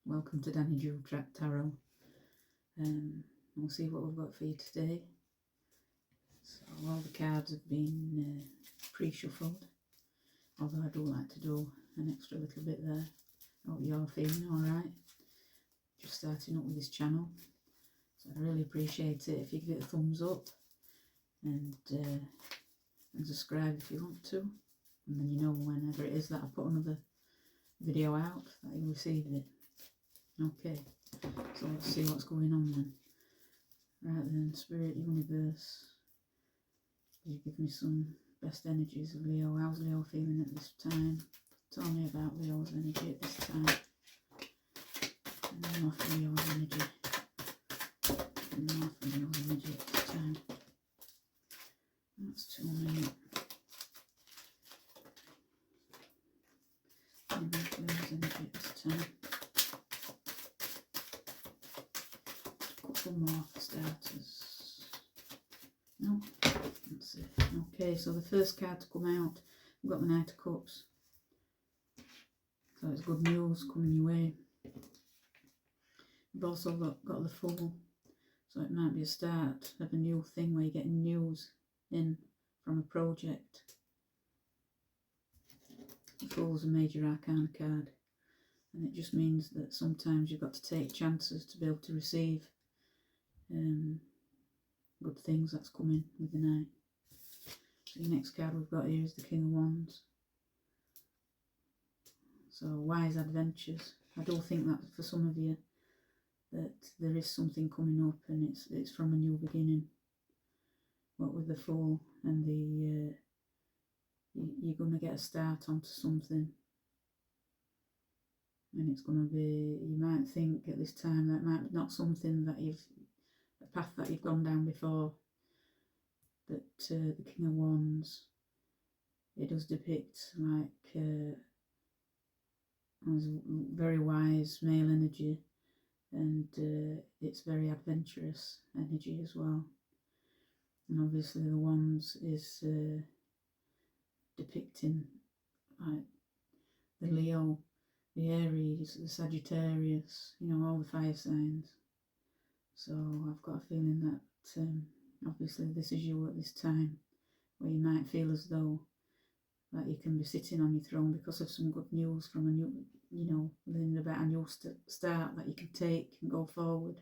welcome to Danny Jewel Tarot. We'll see what we've got for you today. So all the cards have been pre-shuffled, although I do like to do an extra little bit there. I hope you're feeling alright. Just starting up with this channel, so I really appreciate it if you give it a thumbs up and subscribe if you want to, and then you know whenever it is that I put another video out that you'll receive it. Okay, so let's see what's going on then. Right then, Spirit, Universe, you give me some best energies of Leo. How's Leo feeling at this time? Tell me about Leo's energy at this time. And more for Leo's energy. And more for Leo's energy at this time. That's too many. And more for Leo's energy at this time. Couple more for starters. No, that's it. Okay, so the first card to come out, we've got the Knight of Cups. So it's good news coming your way. We've also got the Fool, so it might be a start of a new thing where you're getting news in from a project. The Fool's a major arcana card, and it just means that sometimes you've got to take chances to be able to receive good things that's coming with the Knight. So the next card we've got here is the King of Wands. So wise adventures. I do think that for some of you that there is something coming up, and it's from a new beginning. What with the Fool and the you're going to get a start onto something, and it's going to be, you might think at this time that might be not something that a path that you've gone down before, but the King of Wands, it does depict like very wise male energy, and it's very adventurous energy as well. And obviously the Wands is depicting like the Leo, the Aries, the Sagittarius, you know, all the fire signs. So I've got a feeling that obviously this is you at this time, where you might feel as though that you can be sitting on your throne because of some good news from a new, you know, learning about a new start that you can take and go forward.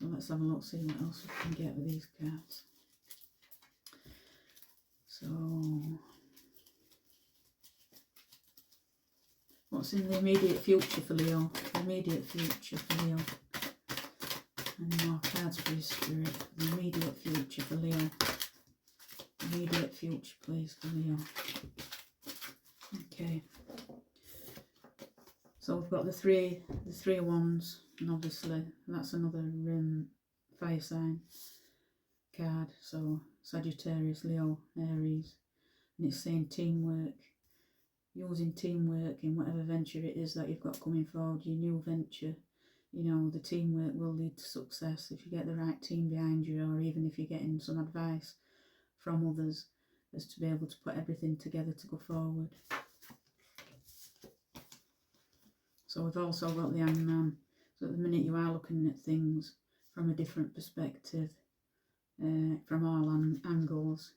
So let's have a look, see what else we can get with these cards. So what's in the immediate future for Leo? The immediate future for Leo. And more cards for your Spirit. The immediate future for Leo. Immediate future, please, for Leo. Okay. So we've got the three of Wands, and obviously that's another fire sign card. So Sagittarius, Leo, Aries, and it's saying teamwork. Using teamwork in whatever venture it is that you've got coming forward, your new venture. You know, the teamwork will lead to success if you get the right team behind you, or even if you're getting some advice from others as to be able to put everything together to go forward. So we've also got the Hangman. So at the minute you are looking at things from a different perspective, from all angles.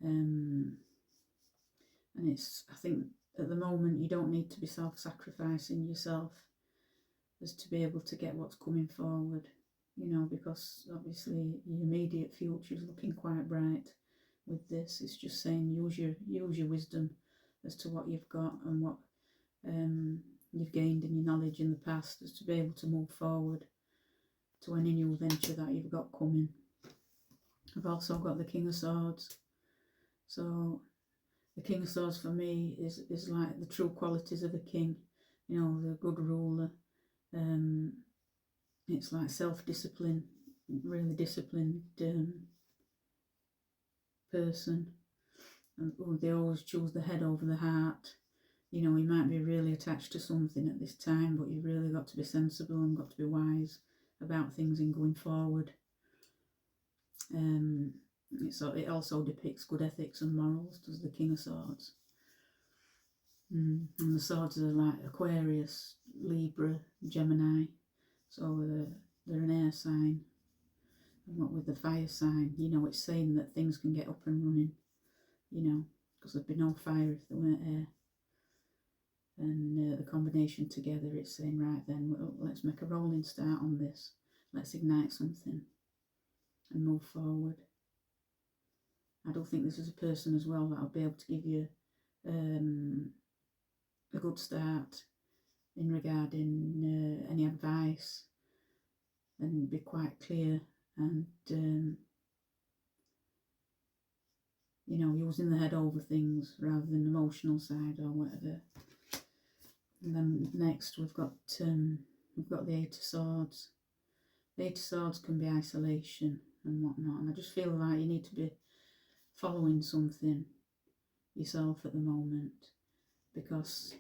And it's, I think at the moment you don't need to be self-sacrificing yourself as to be able to get what's coming forward, you know, because obviously your immediate future is looking quite bright with this. It's just saying use your wisdom as to what you've got and what you've gained in your knowledge in the past, as to be able to move forward to any new venture that you've got coming. I've also got the King of Swords. So the King of Swords for me is like the true qualities of a king, you know, the good ruler. It's like self-discipline, really disciplined person. And they always choose the head over the heart. You know, you might be really attached to something at this time, but you've really got to be sensible and got to be wise about things in going forward. It also depicts good ethics and morals, does the King of Swords. And the swords are like Aquarius, Libra, Gemini, so they're an air sign. And what with the fire sign, you know, it's saying that things can get up and running, you know, because there'd be no fire if there weren't air. And the combination together, it's saying, right then, well, let's make a rolling start on this. Let's ignite something and move forward. I don't think this is a person as well that'll be able to give you a good start in regarding any advice, and be quite clear and you know, using the head over things rather than emotional side or whatever. And then next we've got the Eight of Swords. The Eight of Swords can be isolation and whatnot, and I just feel like you need to be following something yourself at the moment, because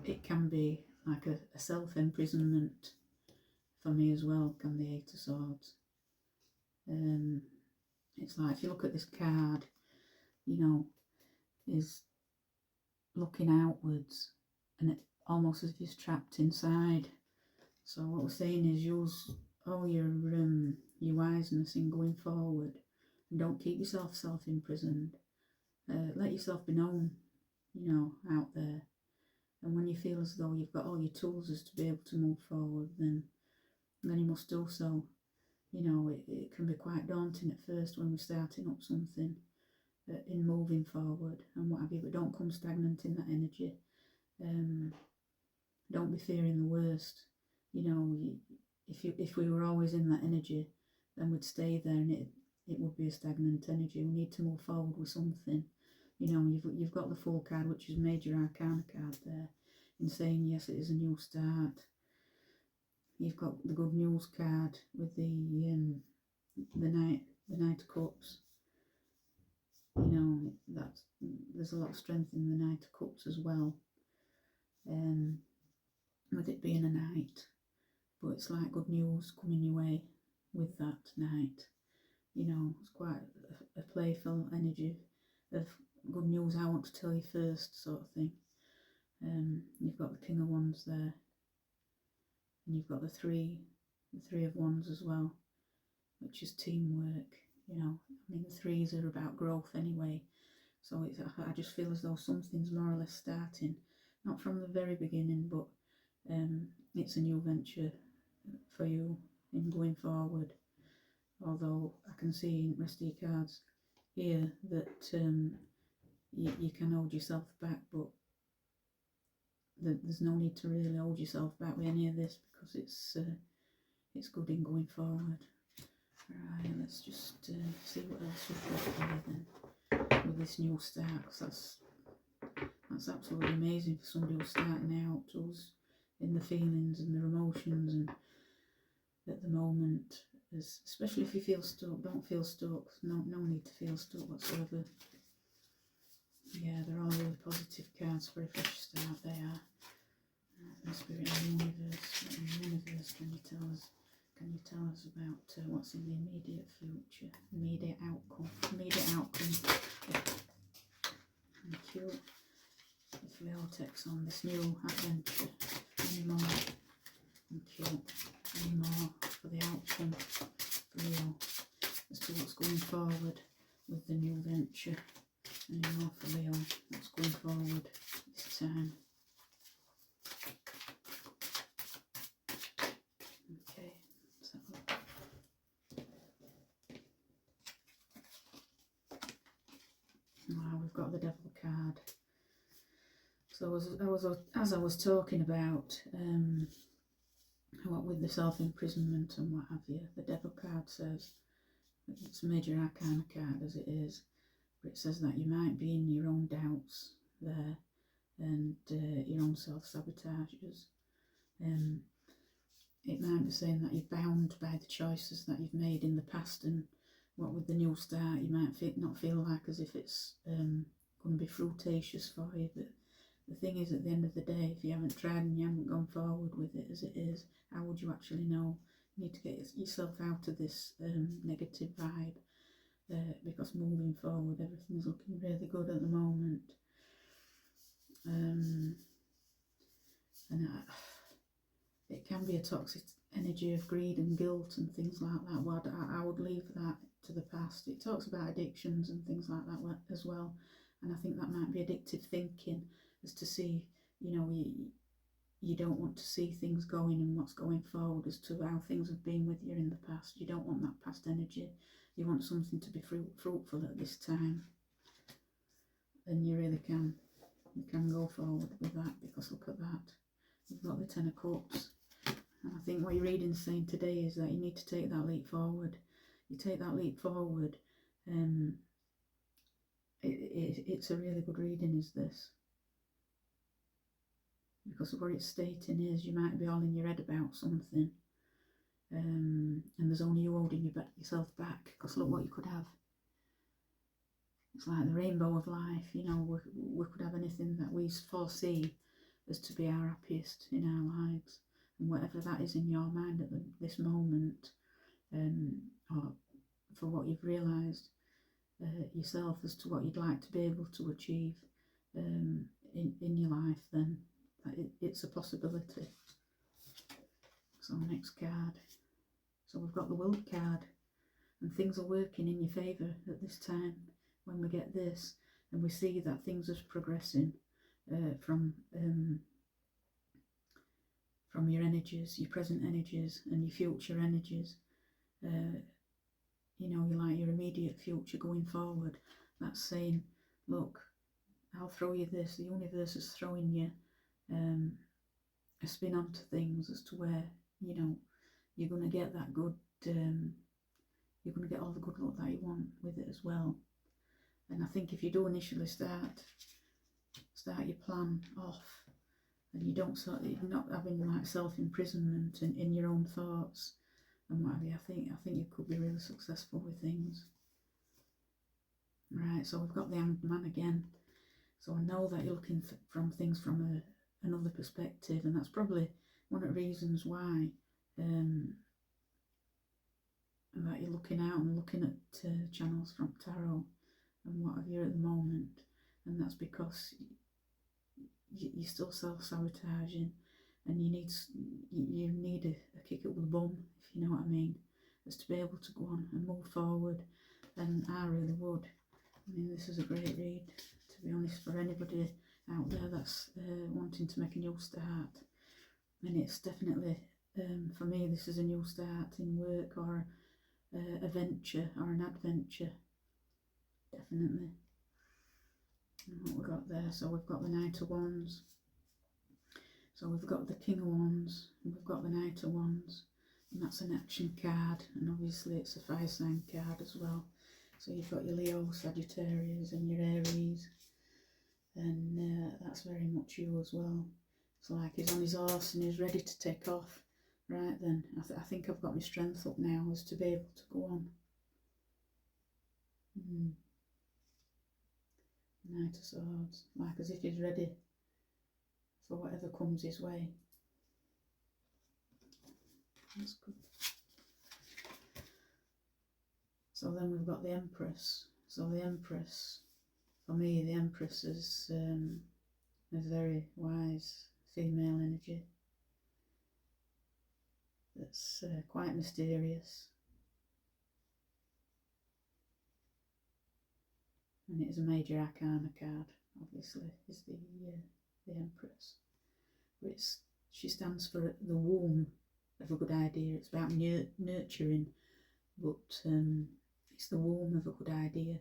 it can be like a self-imprisonment for me as well, can the Eight of Swords. It's like, if you look at this card, you know, is looking outwards, and it almost as if he's trapped inside. So what we're saying is, use all your wiseness in going forward, and don't keep yourself self-imprisoned. Let yourself be known, you know, out there. And when you feel as though you've got all your tools as to be able to move forward, then you must do so. You know, it can be quite daunting at first when we're starting up something, in moving forward and what have you, but don't come stagnant in that energy. Don't be fearing the worst. You know, if we were always in that energy, then we'd stay there, and it would be a stagnant energy. We need to move forward with something. You know, you've got the Fool card, which is Major Arcana card there, in saying yes, it is a new start. You've got the Good News card with the Knight of Cups. You know, there's a lot of strength in the Knight of Cups as well. With it being a night, but it's like good news coming your way with that night. You know, it's quite a playful energy of good news I want to tell you first, sort of thing. You've got the King of Wands there, and you've got the three of Wands as well, which is teamwork. You know, I mean, the threes are about growth anyway, so I just feel as though something's more or less starting, not from the very beginning, but it's a new venture for you in going forward. Although I can see in the rest of your cards here that you can hold yourself back, but there's no need to really hold yourself back with any of this, because it's good in going forward. Right, let's just see what else we've got here then with this new start, because that's absolutely amazing for somebody who's starting out, who's in the feelings and their emotions, and at the moment, especially if you feel stuck, don't feel stuck. No need to feel stuck whatsoever. Yeah, they're all really positive cards for a fresh start. They are. The Spirit of the Universe. What in the universe can you tell us? Can you tell us about what's in the immediate future? Immediate outcome. Yeah. Thank you. The vortex on this new adventure. Any more? Thank you. Any more for the outcome for Leo as to what's going forward with the new venture? Any more for Leo what's going forward this time? Okay, so now we've got the Devil card. So as I was talking about what with the self-imprisonment and what have you, the Devil card says, it's a Major Arcana card as it is, but it says that you might be in your own doubts there, and your own self-sabotages. It might be saying that you're bound by the choices that you've made in the past, and what with the new start, you might not feel like as if it's going to be fruitacious for you, but the thing is, at the end of the day, if you haven't tried and you haven't gone forward with it as it is, how would you actually know? You need to get yourself out of this negative vibe, because moving forward, everything's looking really good at the moment. And it can be a toxic energy of greed and guilt and things like that. Well, I would leave that to the past. It talks about addictions and things like that as well, and I think that might be addictive thinking, as to see, you know, you don't want to see things going and what's going forward as to how things have been with you in the past. You don't want that past energy. You want something to be fruitful at this time, and you really can. You can go forward with that, because look at that. You've got the Ten of Cups. And I think what your reading's saying today is that you need to take that leap forward. You take that leap forward. It's a really good reading, is this. Because what it's stating is you might be all in your head about something. And there's only you holding yourself back. Because look what you could have. It's like the rainbow of life. You know, we could have anything that we foresee as to be our happiest in our lives. And whatever that is in your mind at this moment, or for what you've realised yourself as to what you'd like to be able to achieve in your life, then it's a possibility. So next card. So we've got the World card, and things are working in your favour at this time when we get this, and we see that things are progressing from your energies, your present energies and your future energies. You know, like your immediate future going forward. That's saying, look, I'll throw you this. The universe is throwing you a spin onto things as to where, you know, you're going to get that good, you're going to get all the good luck that you want with it as well. And I think if you do initially start your plan off, and you don't you're not having like self-imprisonment in your own thoughts and what have you, I think you could be really successful with things. Right, so we've got the Hanged Man again. So I know that you're looking from things from another perspective, and that's probably one of the reasons why that you're looking out and looking at channels from tarot and what have you at the moment, and that's because you're still self-sabotaging, and you need a kick up the bum, if you know what I mean, as to be able to go on and move forward. And I really would. I mean, this is a great read, to be honest, for anybody out there that's wanting to make a new start. And it's definitely, for me, this is a new start in work, or a venture, or an adventure, definitely. And what we've got there, so we've got the Knight of Wands, so we've got the King of Wands, and we've got the Knight of Wands, and that's an action card, and obviously it's a fire sign card as well. So you've got your Leo, Sagittarius and your Aries, and that's very much you as well. It's like he's on his horse and he's ready to take off. Right then, I think I've got my strength up now as to be able to go on. Knight of Swords, like as if he's ready for whatever comes his way. That's good. So then we've got the Empress. So the Empress, for me, the Empress is a very wise female energy that's quite mysterious. And it is a major arcana card, obviously, is the Empress. But she stands for the womb of a good idea. It's about nurturing, but it's the womb of a good idea.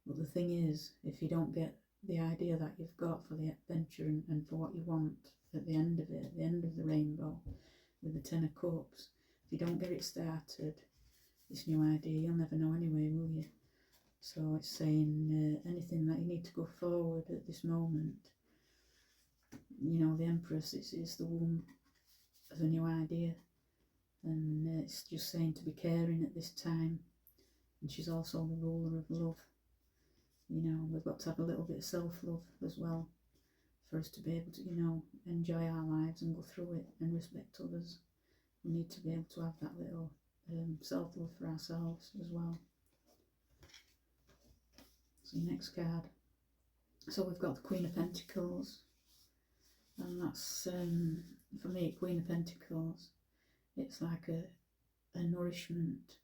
But the thing is, if you don't get the idea that you've got for the adventure and for what you want at the end of it, at the end of the rainbow, with the Ten of Cups, if you don't get it started, this new idea, you'll never know anyway, will you? So it's saying anything that you need to go forward at this moment. You know, the Empress is the womb of a new idea, and it's just saying to be caring at this time. And she's also the ruler of love. You know, we've got to have a little bit of self-love as well for us to be able to, you know, enjoy our lives and go through it and respect others. We need to be able to have that little self-love for ourselves as well. So next card. So we've got the Queen of Pentacles. and that's for me, Queen of Pentacles. It's like a nourishment,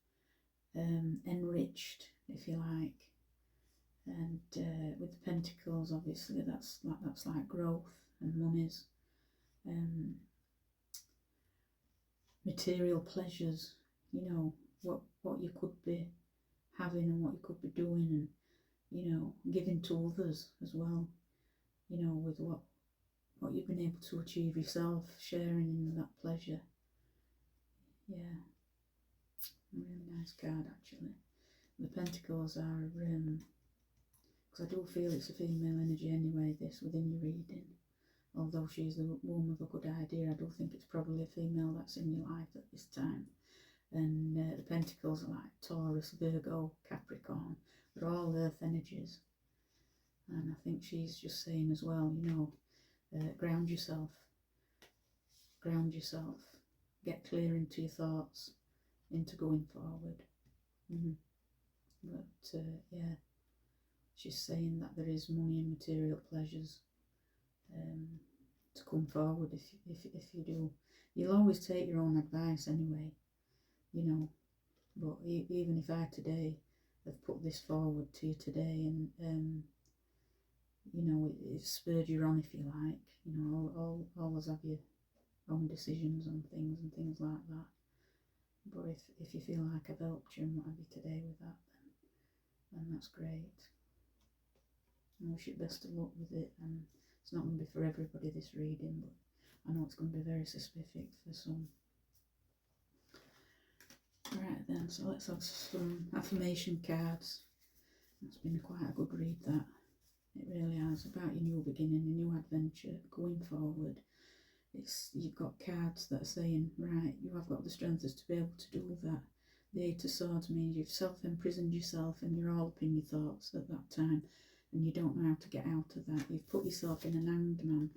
enriched, if you like. And with the Pentacles, obviously, that's like growth and monies, material pleasures. You know what you could be having and what you could be doing, and you know, giving to others as well. You know, with what you've been able to achieve yourself, sharing in that pleasure. Yeah, a really nice card actually. The Pentacles are, because I do feel it's a female energy anyway, this within your reading. Although she's the woman of a good idea, I do think it's probably a female that's in your life at this time. And the Pentacles are like Taurus, Virgo, Capricorn. They're all earth energies. And I think she's just saying as well, you know, ground yourself, get clear into your thoughts, into going forward. But yeah, she's saying that there is money and material pleasures to come forward if you do. You'll always take your own advice anyway, you know. But even if I today have put this forward to you today, and you know, it spurred you on, if you like, you know, always have your own decisions on things and things like that. But if you feel like I've helped you and what have you today with that, then that's great. I wish you best of luck with it, and it's not going to be for everybody, this reading, but I know it's going to be very specific for some. Right then, so let's have some affirmation cards. It's been quite a good read, that. It really has, about your new beginning, your new adventure, going forward. You've got cards that are saying, right, you have got the strength to be able to do that. The Eight of Swords means you've self-imprisoned yourself and you're all up in your thoughts at that time, and you don't know how to get out of that. You've put yourself in an hanged man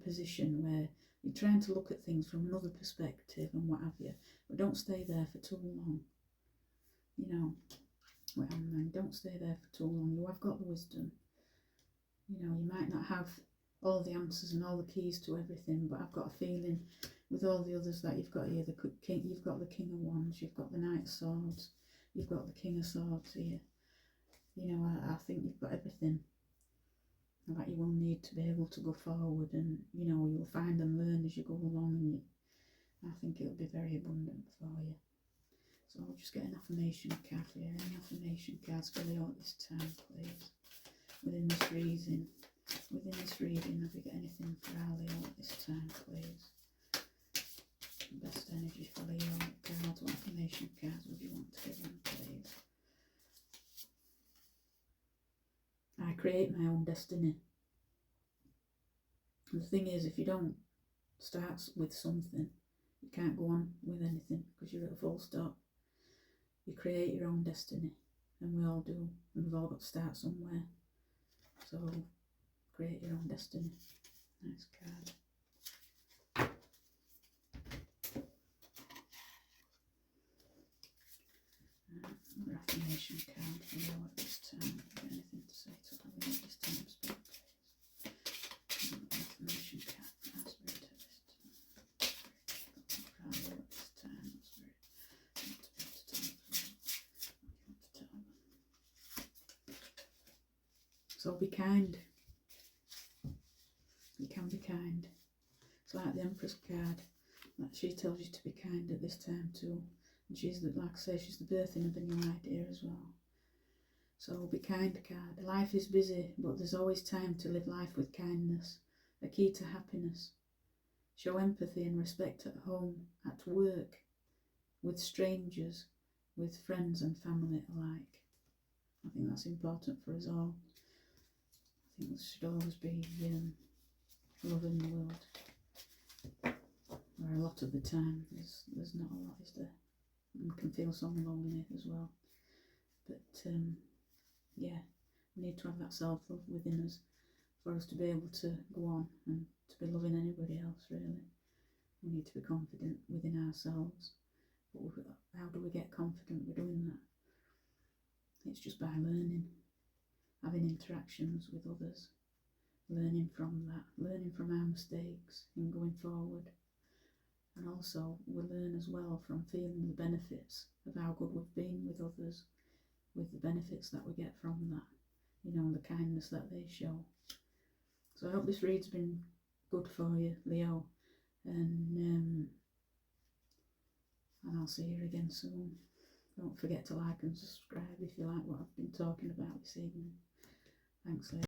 position where you're trying to look at things from another perspective and what have you, but don't stay there for too long. You know, don't stay there for too long. You have got the wisdom. You know, you might not have all the answers and all the keys to everything, but I've got a feeling with all the others that you've got here, you've got the King of Wands, you've got the Knight of Swords, you've got the King of Swords here. You know, I think you've got everything that you will need to be able to go forward, and you know, you'll find and learn as you go along, and I think it'll be very abundant for you. So I'll just get an affirmation card for you. Any affirmation cards for Leo at this time, please? Within this reading, have you got anything for our Leo at this time, please? Best energy for Leo cards. What affirmation cards would you want to give them, please? I create my own destiny. And the thing is, if you don't start with something, you can't go on with anything because you're at a full stop. You create your own destiny, and we all do, and we've all got to start somewhere. So create your own destiny. Nice card. Another affirmation card for you at this time. Have you got anything to say to Leo at this time, Spirit, please? Another affirmation card for our Spirit at this time. For our Leo at this time, Spirit. I want to be able to tell them. What do you want to tell them? So be kind. You can be kind. It's like the Empress card, that she tells you to be kind at this time too. And she's, like I say, she's the birthing of a new idea as well. So be kind, card. Life is busy, but there's always time to live life with kindness. A key to happiness. Show empathy and respect at home, at work, with strangers, with friends and family alike. I think that's important for us all. I think there should always be love in the world. Where a lot of the time there's not a lot, is there? And we can feel some lonely as well. But yeah, we need to have that self-love within us for us to be able to go on and to be loving anybody else, really. We need to be confident within ourselves. But how do we get confident with doing that? It's just by learning, having interactions with others, learning from that, learning from our mistakes in going forward. And also we learn as well from feeling the benefits of how good we've been with others, with the benefits that we get from that, you know, and the kindness that they show. So I hope this read's been good for you, Leo, and I'll see you again soon. Don't forget to like and subscribe if you like what I've been talking about this evening. Thanks, Leo.